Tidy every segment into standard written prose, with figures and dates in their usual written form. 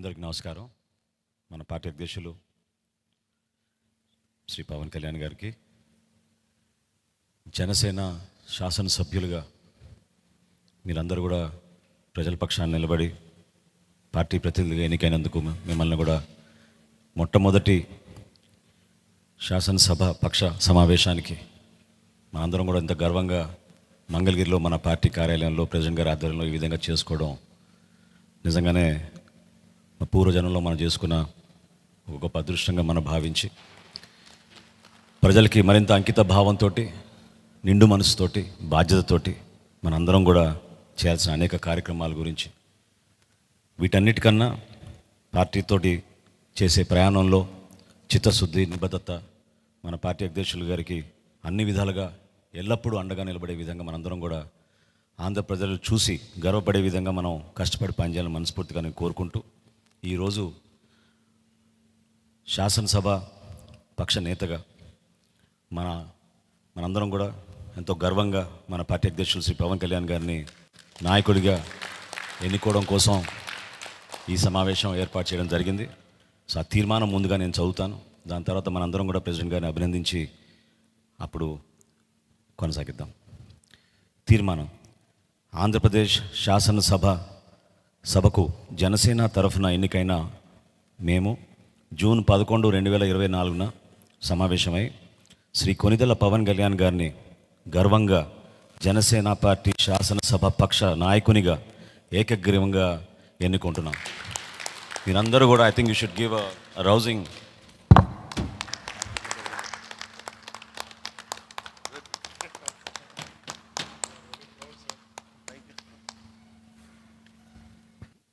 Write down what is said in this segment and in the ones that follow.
అందరికీ నమస్కారం. మన పార్టీ అధ్యక్షులు శ్రీ పవన్ కళ్యాణ్ గారికి, జనసేన శాసనసభ్యులుగా మీరందరూ కూడా ప్రజల పక్షాన్ని నిలబడి పార్టీ ప్రతినిధిగా ఎన్నికైనందుకు మిమ్మల్ని కూడా మొట్టమొదటి శాసనసభ పక్ష సమావేశానికి మనందరం కూడా ఇంత గర్వంగా మంగళగిరిలో మన పార్టీ కార్యాలయంలో ప్రెసిడెంట్ గారి ఆధ్వర్యంలో ఈ విధంగా చేసుకోవడం నిజంగానే పూర్వజనంలో మనం చేసుకున్న ఒక గొప్ప అదృష్టంగా మనం భావించి ప్రజలకి మరింత అంకిత భావంతో, నిండు మనసుతోటి, బాధ్యతతోటి మనందరం కూడా చేయాల్సిన అనేక కార్యక్రమాల గురించి, వీటన్నిటికన్నా పార్టీతోటి చేసే ప్రయాణంలో చిత్తశుద్ధి, నిబద్ధత మన పార్టీ అధ్యక్షులు గారికి అన్ని విధాలుగా ఎల్లప్పుడూ అండగా నిలబడే విధంగా మనందరం కూడా ఆంధ్ర ప్రజలు చూసి గర్వపడే విధంగా మనం కష్టపడి పనిచేయాలని మనస్ఫూర్తిగా నేను కోరుకుంటూ, ఈరోజు శాసనసభ పక్ష నేతగా మనందరం కూడా ఎంతో గర్వంగా మన పార్టీ అధ్యక్షులు శ్రీ పవన్ కళ్యాణ్ గారిని నాయకుడిగా ఎన్నుకోవడం కోసం ఈ సమావేశం ఏర్పాటు చేయడం జరిగింది. సో ఆ తీర్మానం ముందుగా నేను చదువుతాను. దాని తర్వాత మనందరం కూడా ప్రెసిడెంట్ గారిని అభినందించి అప్పుడు కొనసాగిద్దాం. తీర్మానం: ఆంధ్రప్రదేశ్ సభకు జనసేన తరఫున ఎన్నికైన మేము జూన్ 11, 2024 సమావేశమై శ్రీ కొనిదెల పవన్ కళ్యాణ్ గారిని గర్వంగా జనసేన పార్టీ శాసనసభ పక్ష నాయకునిగా ఏకగ్రీవంగా ఎన్నుకుంటున్నాం. మీరందరూ కూడా I think you should give a rousing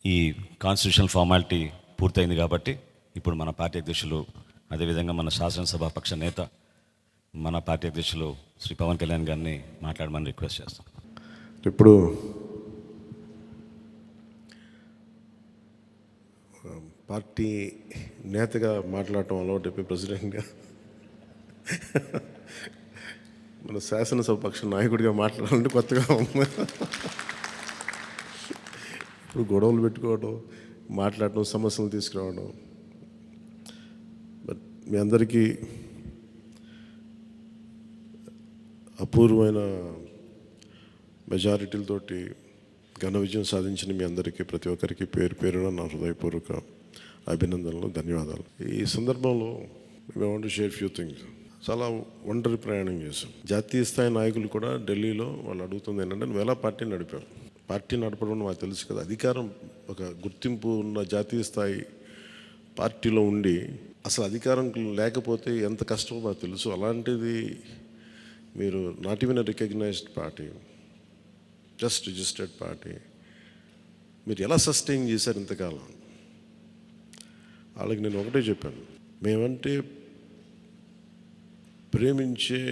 ఈ కాన్స్టిట్యూషనల్ ఫార్మాలిటీ పూర్తయింది కాబట్టి ఇప్పుడు మన పార్టీ అధ్యక్షులు, అదేవిధంగా మన శాసనసభ పక్ష నేత మన పార్టీ అధ్యక్షులు శ్రీ పవన్ కళ్యాణ్ గారిని మాట్లాడమని రిక్వెస్ట్ చేస్తాం. ఇప్పుడు పార్టీ నేతగా మాట్లాడటం అలవాటు, ప్రెసిడెంట్గా మన శాసనసభ పక్ష నాయకుడిగా మాట్లాడాలంటే కొత్తగా ఉంది. ఇప్పుడు గొడవలు పెట్టుకోవడం, మాట్లాడటం, సమస్యలు తీసుకురావడం. బట్ మీ అందరికీ అపూర్వమైన మెజారిటీలతోటి ఘన విజయం సాధించిన మీ అందరికీ, ప్రతి ఒక్కరికి పేరు పేరున నా హృదయపూర్వక అభినందనలు, ధన్యవాదాలు. ఈ సందర్భంలో I want to share few things. చాలా ఒంటరి ప్రయాణం చేశాం. జాతీయ స్థాయి నాయకులు కూడా ఢిల్లీలో వాళ్ళు అడుగుతుంది ఏంటంటే, నువ్వు ఎలా పార్టీ నడిపావు? పార్టీ నడపడం మాకు తెలుసు కదా, అధికారం ఒక గుర్తింపు ఉన్న జాతీయ స్థాయి పార్టీలో ఉండి అసలు అధికారం లేకపోతే ఎంత కష్టమో మాకు తెలుసు. అలాంటిది మీరు not even recognized party, just registered party, మీరు ఎలా సస్టైన్ చేశారు ఇంతకాలం? వాళ్ళకి నేను ఒకటే చెప్పాను, మేమంటే ప్రేమించే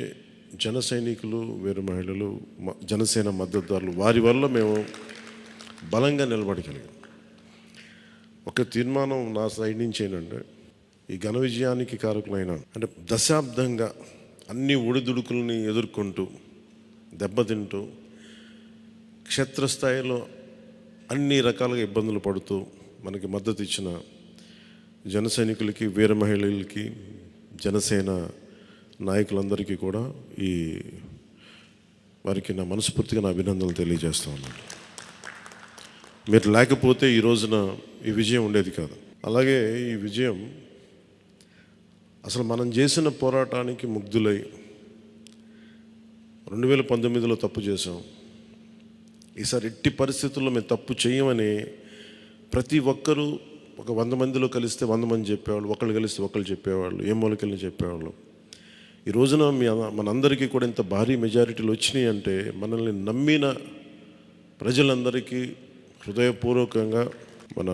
జన సైనికులు, వీర మహిళలు, జనసేన మద్దతుదారులు, వారి వల్ల మేము బలంగా నిలబడగలిగాం. ఒక తీర్మానం నా సైడ్ నుంచి ఏంటంటే, ఈ ఘన విజయానికి కారకులైన, అంటే దశాబ్దంగా అన్ని ఒడిదుడుకుల్ని ఎదుర్కొంటూ దెబ్బతింటూ క్షేత్రస్థాయిలో అన్ని రకాలుగా ఇబ్బందులు పడుతూ మనకి మద్దతు ఇచ్చిన జన సైనికులకి, వీర మహిళలకి, జనసేన నాయకులందరికీ కూడా వారికి నా మనస్ఫూర్తిగా నా అభినందనలు తెలియజేస్తూ ఉన్నాను. మీరు లేకపోతే ఈ రోజున ఈ విజయం ఉండేది కాదు. అలాగే ఈ విజయం అసలు మనం చేసిన పోరాటానికి ముగ్ధులై 2019లో తప్పు చేసాం, ఈసారి ఎట్టి పరిస్థితుల్లో మేము తప్పు చేయమని ప్రతి ఒక్కరూ ఒక 100 మందిలో కలిస్తే 100 మంది చెప్పేవాళ్ళు, ఒకళ్ళు కలిస్తే ఒకళ్ళు చెప్పేవాళ్ళు, ఏ మూలకెళ్ళి చెప్పేవాళ్ళు. ఈ రోజున మనందరికీ కూడా ఇంత భారీ మెజారిటీలు వచ్చినాయి అంటే మనల్ని నమ్మిన ప్రజలందరికీ హృదయపూర్వకంగా మన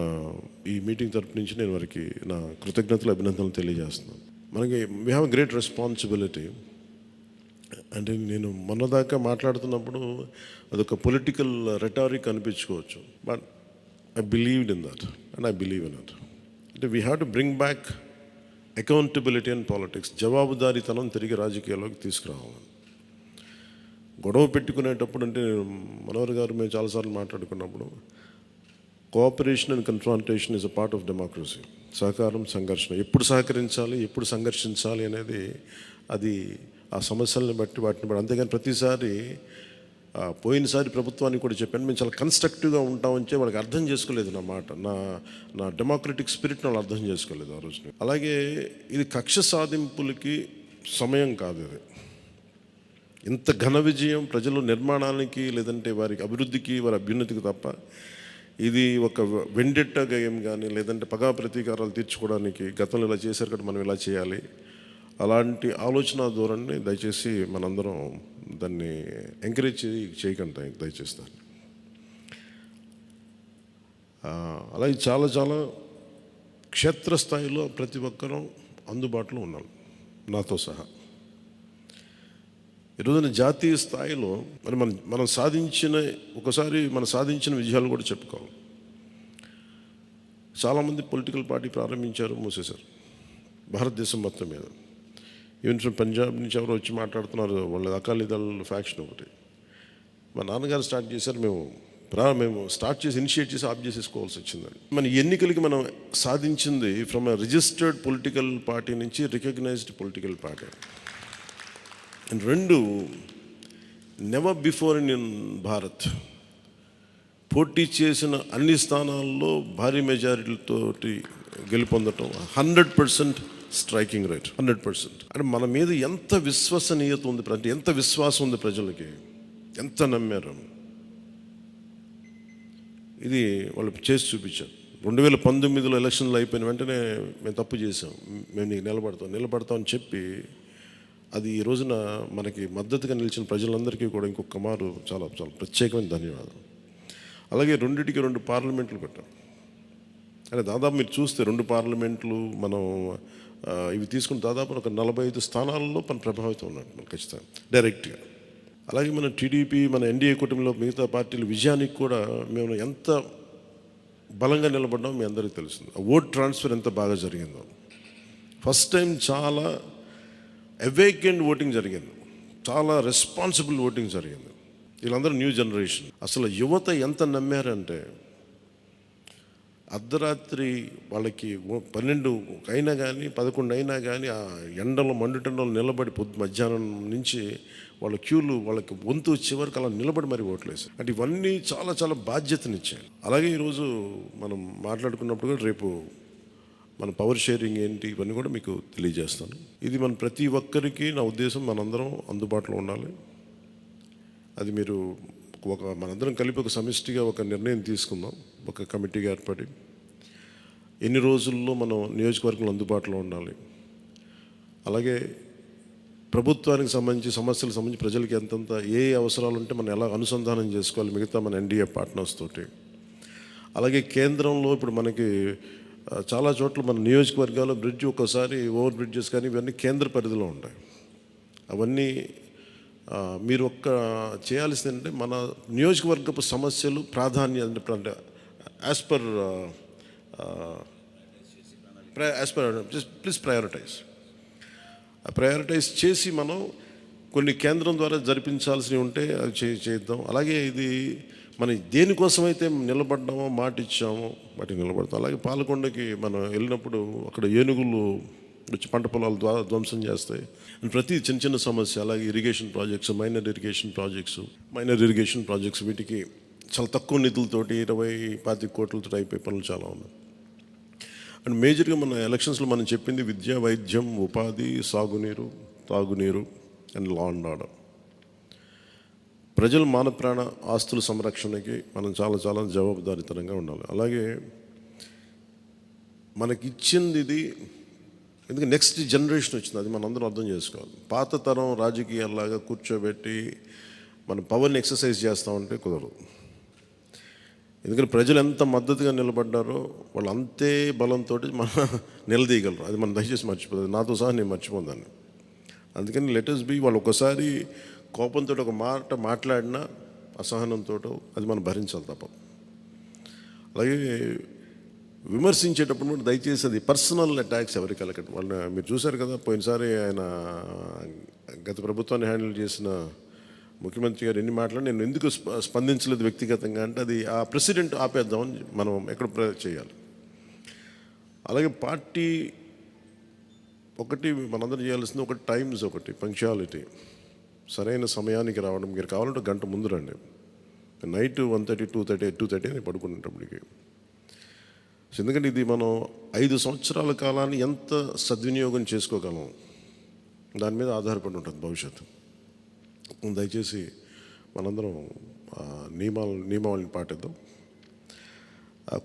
ఈ మీటింగ్ తరపు నుంచి నేను వారికి నా కృతజ్ఞతలు, అభినందనలు తెలియజేస్తున్నాను. మనకి వీ హ్యావ్ గ్రేట్ రెస్పాన్సిబిలిటీ. అంటే నేను మొన్నదాకా మాట్లాడుతున్నప్పుడు అదొక పొలిటికల్ రెటారిక్ అనిపించుకోవచ్చు, but I believed in that and I believe in it. అంటే we have to bring back accountability and politics. జవాబుదారీతనం తిరిగి రాజకీయాల్లోకి తీసుకురావాలి. గొడవ పెట్టుకునేటప్పుడు, అంటే మనోహర్ గారు మేము చాలాసార్లు మాట్లాడుకున్నప్పుడు cooperation and confrontation is a part of democracy. సహకారం, సంఘర్షణ, ఎప్పుడు సహకరించాలి, ఎప్పుడు సంఘర్షించాలి అనేది అది ఆ సమస్యలను బట్టి వాటిని బట్టి. అంతేగాని ప్రతిసారి పోయినసారి ప్రభుత్వానికి కూడా చెప్పాను, మేము చాలా కన్స్ట్రక్టివ్గా ఉంటామని వాళ్ళకి అర్థం చేసుకోలేదు నా మాట, నా డెమోక్రటిక్ స్పిరిట్ని వాళ్ళు అర్థం చేసుకోలేదు ఆ రోజున. అలాగే ఇది కక్ష సాధింపులకి సమయం కాదు. ఇది ఇంత ఘన విజయం ప్రజల నిర్మాణానికి లేదంటే వారికి అభివృద్ధికి, వారి అభ్యున్నతికి తప్ప ఇది ఒక వెండెట్ట గేమ్ కానీ లేదంటే పగా ప్రతీకారాలు తీర్చుకోవడానికి గతంలో ఇలా చేశారు కదా మనం ఇలా చేయాలి అలాంటి ఆలోచన ధోరణిని దయచేసి మనందరం దాన్ని ఎంకరేజ్ చేయకండి దయచేసి దాన్ని. అలాగే చాలా చాలా క్షేత్రస్థాయిలో ప్రతి ఒక్కరూ అందుబాటులో ఉన్నాం నాతో సహా. ఈరోజున జాతీయ స్థాయిలో మరి మనం సాధించిన విజయాలు కూడా చెప్పుకోవాలి. చాలామంది పొలిటికల్ పార్టీ ప్రారంభించారు, మూసేశారు భారతదేశం మొత్తం మీద. ఈవెన్ ఫ్రమ్ పంజాబ్ నుంచి ఎవరో వచ్చి మాట్లాడుతున్నారు, వాళ్ళ అకాలీదళ ఫ్యాక్షన్ ఒకటి. మా నాన్నగారు స్టార్ట్ చేశారు, మేము స్టార్ట్ చేసి ఇనిషియేట్ చేసి ఆఫ్ చేసేసుకోవాల్సి వచ్చిందని. మన ఎన్నికలకి మనం సాధించింది from a registered political party నుంచి రికగ్నైజ్డ్ పొలిటికల్ పార్టీ. అండ్ రెండు, నెవర్ బిఫోర్ ఇన్ భారత్ పోటీ చేసిన అన్ని స్థానాల్లో భారీ మెజారిటీలతోటి గెలుపొందటం, 100% స్ట్రైకింగ్ రేట్, 100%. అంటే మన మీద ఎంత విశ్వసనీయత ఉంది, అంటే ఎంత విశ్వాసం ఉంది ప్రజలకి, ఎంత నమ్మారు, ఇది వాళ్ళు చేసి చూపించారు. 2019లో ఎలక్షన్లు అయిపోయిన వెంటనే మేము తప్పు చేసాం, మేము నీకు నిలబడతాం అని చెప్పి అది ఈ రోజున మనకి మద్దతుగా నిలిచిన ప్రజలందరికీ కూడా ఇంకొక మారు చాలా చాలా ప్రత్యేకమైన ధన్యవాదాలు. అలాగే 2 పార్లమెంట్లు పెట్టాం. అంటే దాదాపు మీరు చూస్తే 2 పార్లమెంట్లు మనం ఇవి తీసుకుని దాదాపు ఒక 45 స్థానాల్లో మన ప్రభావితం ఉన్నట్టు మనం ఖచ్చితంగా డైరెక్ట్గా. అలాగే మన టీడీపీ, మన ఎన్డీఏ కూటమిలో మిగతా పార్టీల విజయానికి కూడా మేము ఎంత బలంగా నిలబడ్డామో మీ అందరికీ తెలుస్తుంది. ఆ ఓట్ ట్రాన్స్ఫర్ ఎంత బాగా జరిగిందో. ఫస్ట్ టైం చాలా అవేకెండ్ ఓటింగ్ జరిగింది, చాలా రెస్పాన్సిబుల్ ఓటింగ్ జరిగింది. వీళ్ళందరూ న్యూ జనరేషన్. అసలు యువత ఎంత నమ్మారంటే అర్ధరాత్రి వాళ్ళకి 12 అయినా కానీ 11 అయినా కానీ ఆ ఎండలో మండుటెండలో నిలబడి మధ్యాహ్నం నుంచి వాళ్ళ క్యూలు వాళ్ళకి వంతు చివరికి అలా నిలబడి మరి ఓట్లేసి. అంటే ఇవన్నీ చాలా చాలా బాధ్యతనిచ్చాయి. అలాగే ఈరోజు మనం మాట్లాడుకున్నప్పుడు కూడా రేపు మన పవర్ షేరింగ్ ఏంటి ఇవన్నీ కూడా మీకు తెలియజేస్తాను. ఇది మన ప్రతి ఒక్కరికి నా ఉద్దేశం మనందరం అందుబాటులో ఉండాలి. అది మీరు మనందరం కలిపి ఒక సమిష్టిగా ఒక నిర్ణయం తీసుకుందాం, ఒక కమిటీగా ఏర్పడి ఎన్ని రోజుల్లో మనం నియోజకవర్గంలో అందుబాటులో ఉండాలి. అలాగే ప్రభుత్వానికి సంబంధించి సమస్యలకు సంబంధించి ప్రజలకి ఎంతంత ఏ అవసరాలు ఉంటే మనం ఎలా అనుసంధానం చేసుకోవాలి మిగతా మన ఎన్డీఏ పార్ట్నర్స్ తోటి. అలాగే కేంద్రంలో ఇప్పుడు మనకి చాలా చోట్ల మన నియోజకవర్గాల్లో బ్రిడ్జ్ ఒక్కోసారి ఓవర్ బ్రిడ్జెస్ కానీ ఇవన్నీ కేంద్ర పరిధిలో ఉంటాయి. అవన్నీ మీరు చేయాల్సింది అంటే మన నియోజకవర్గపు సమస్యలు ప్రాధాన్యత అంటే యాజ్ పర్ ప్లీజ్ ప్రయారిటైజ్ చేసి మనం కొన్ని కేంద్రం ద్వారా జరిపించాల్సినవి ఉంటే అది చేద్దాం. అలాగే ఇది మనం దేనికోసమైతే నిలబడ్డామో మాట ఇచ్చామో వాటికి నిలబడతాం. అలాగే పాలకొండకి మనం వెళ్ళినప్పుడు అక్కడ ఏనుగులు వచ్చి పంట పొలాలు ధ్వంసం చేస్తాయి. ప్రతి చిన్న సమస్య. అలాగే irrigation projects, minor irrigation projects వీటికి చాలా తక్కువ నిధులతోటి 20-25 కోట్లతో అయిపోయే పనులు చాలా ఉన్నాయి. అండ్ మేజర్గా మన ఎలక్షన్స్లో మనం చెప్పింది విద్య, వైద్యం, ఉపాధి, సాగునీరు, తాగునీరు అండ్ లా అండ్ ఆర్డర్. ప్రజల మాన ప్రాణ ఆస్తుల సంరక్షణకి మనం చాలా చాలా జవాబుదారీతనంగా ఉండాలి. అలాగే మనకిచ్చింది ఇది, ఎందుకంటే నెక్స్ట్ జనరేషన్ వచ్చింది, అది మనం అందరం అర్థం చేసుకోవాలి. పాత తరం రాజకీయాల్లాగా కూర్చోబెట్టి మనం పవర్ని ఎక్సర్సైజ్ చేస్తామంటే కుదరదు. ఎందుకంటే ప్రజలు ఎంత మద్దతుగా నిలబడ్డారో వాళ్ళు అంతే బలంతో మనం నిలదీయగలరు. అది మనం దయచేసి మర్చిపోతుంది, నాతో సహా నేను మర్చిపోదాన్ని. అందుకని లెటర్స్ బి వాళ్ళు ఒకసారి కోపంతో ఒక మాట మాట్లాడినా అసహనంతో అది మనం భరించాలి తప్ప. అలాగే విమర్శించేటప్పుడు కూడా దయచేసి అది పర్సనల్ అటాక్స్ ఎవరికి కలగండి. మీరు చూశారు కదా పోయినసారి ఆయన గత ప్రభుత్వాన్ని హ్యాండిల్ చేసిన ముఖ్యమంత్రి గారు ఎన్ని మాట్లాడి నేను ఎందుకు స్పందించలేదు వ్యక్తిగతంగా అంటే అది ఆ ప్రెసిడెంట్ ఆపేద్దామని మనం ఎక్కడ చేయాలి. అలాగే పార్టీ ఒకటి మనందరం చేయాల్సింది ఒకటి టైమ్స్, ఒకటి పంక్చువాలిటీ, సరైన సమయానికి రావడం. మీరు కావాలంటే గంట ముందు రండి. నైట్ 1:30 2:30 అని పడుకునేటప్పటికి. ఎందుకంటే ఇది మనం 5 సంవత్సరాల కాలాన్ని ఎంత సద్వినియోగం చేసుకోగలం దాని మీద ఆధారపడి ఉంటుంది భవిష్యత్తు. దయచేసి మనందరం నియమావళిని పాటిద్దాం.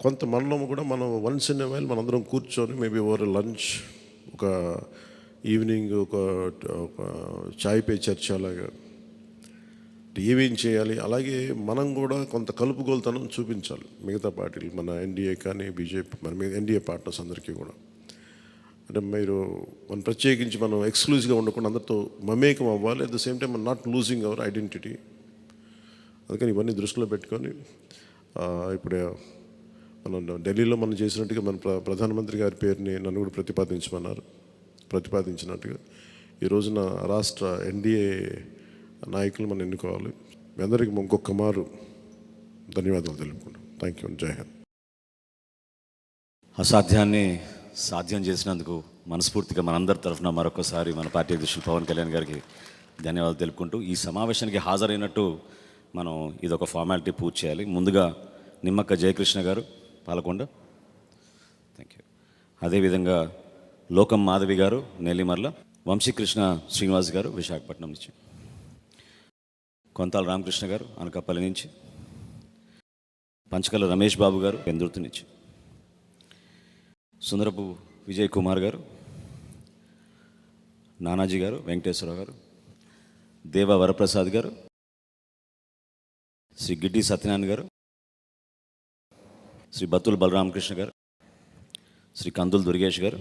కొంత మనలో కూడా మనం వన్స్ ఇన్ ఎ వైల్ మనందరం కూర్చొని మేబీ ఓవర్ లంచ్, ఒక ఈవినింగ్ ఒక చాయ్ పే చర్చ లాగా ఏమేం చేయాలి. అలాగే మనం కూడా కొంత కలుపుగోలుతనం చూపించాలి మిగతా పార్టీలు, మన ఎన్డీఏ కానీ బీజేపీ, మన ఎన్డీఏ పార్ట్నర్స్ అందరికీ కూడా. అంటే మనం ప్రత్యేకించి మనం ఎక్స్క్లూజివ్గా ఉండకుండా అందరితో మమేకం అవ్వాలి. At the same time not losing our identity. అందుకని ఇవన్నీ దృష్టిలో పెట్టుకొని ఇప్పుడు మనం ఢిల్లీలో మనం చేసినట్టుగా మన ప్రధానమంత్రి గారి పేరుని నన్ను కూడా ప్రతిపాదించినట్టుగా ఈ రోజున రాష్ట్ర ఎన్డీఏ నాయకులు మనం ఎన్నుకోవాలి. మీ అందరికీ ఇంకొక మారు ధన్యవాదాలు తెలుపుకుంటాం. Thank you. జై హింద్. అసాధ్యాన్ని సాధ్యం చేసినందుకు మనస్ఫూర్తిగా మనందరి తరఫున మరొకసారి మన పార్టీ అధ్యక్షులు పవన్ కళ్యాణ్ గారికి ధన్యవాదాలు తెలుపుకుంటూ, ఈ సమావేశానికి హాజరైనట్టు మనం ఇదొక ఫార్మాలిటీ పూర్తి చేయాలి. ముందుగా నిమ్మక్క జయకృష్ణ గారు పాలకొండ, థ్యాంక్ యూ. అదేవిధంగా లోకం మాధవి గారు నెల్లిమర్ల, వంశీకృష్ణ శ్రీనివాస్ గారు విశాఖపట్నం నుంచి, కొంతాల రామకృష్ణ గారు అనకాపల్లి నుంచి, పంచకల రమేష్ బాబు గారు పెందుర్తి నుంచి, సుందరపు విజయ్ కుమార్ గారు, నానాజీ గారు, వెంకటేశ్వరరావు గారు, దేవ వరప్రసాద్ గారు, శ్రీ గిడ్డి సత్యనారాయణ గారు, శ్రీ బత్తుల బలరామకృష్ణ గారు, శ్రీ కందుల దుర్గేష్ గారు,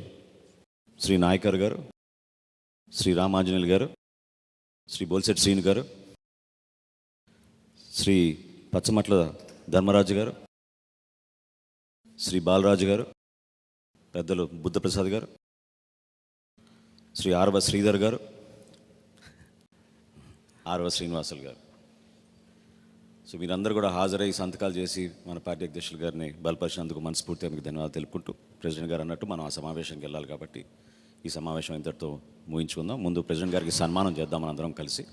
శ్రీ నాయకర్ గారు, శ్రీ రామాంజనేయులు గారు, శ్రీ బోల్సెట్ శ్రీను గారు, శ్రీ పచ్చమట్ల ధర్మరాజు గారు, శ్రీ బాలరాజు గారు, పెద్దలు బుద్ధప్రసాద్ గారు, శ్రీ ఆర్వ శ్రీధర్ గారు, ఆర్వ శ్రీనివాసులు గారు. సో మీరందరూ కూడా హాజరై సంతకాలు చేసి మన పార్టీ అధ్యక్షులు గారిని బలపరిచినందుకు మనస్ఫూర్తిగా మీకు ధన్యవాదాలు తెలుపుకుంటూ, ప్రెసిడెంట్ గారు అన్నట్టు మనం ఆ సమావేశానికి వెళ్ళాలి కాబట్టి ఈ సమావేశం ఇంతటితో ముగించుకుందాం. ముందు ప్రెసిడెంట్ గారికి సన్మానం చేద్దాం మనందరం కలిసి.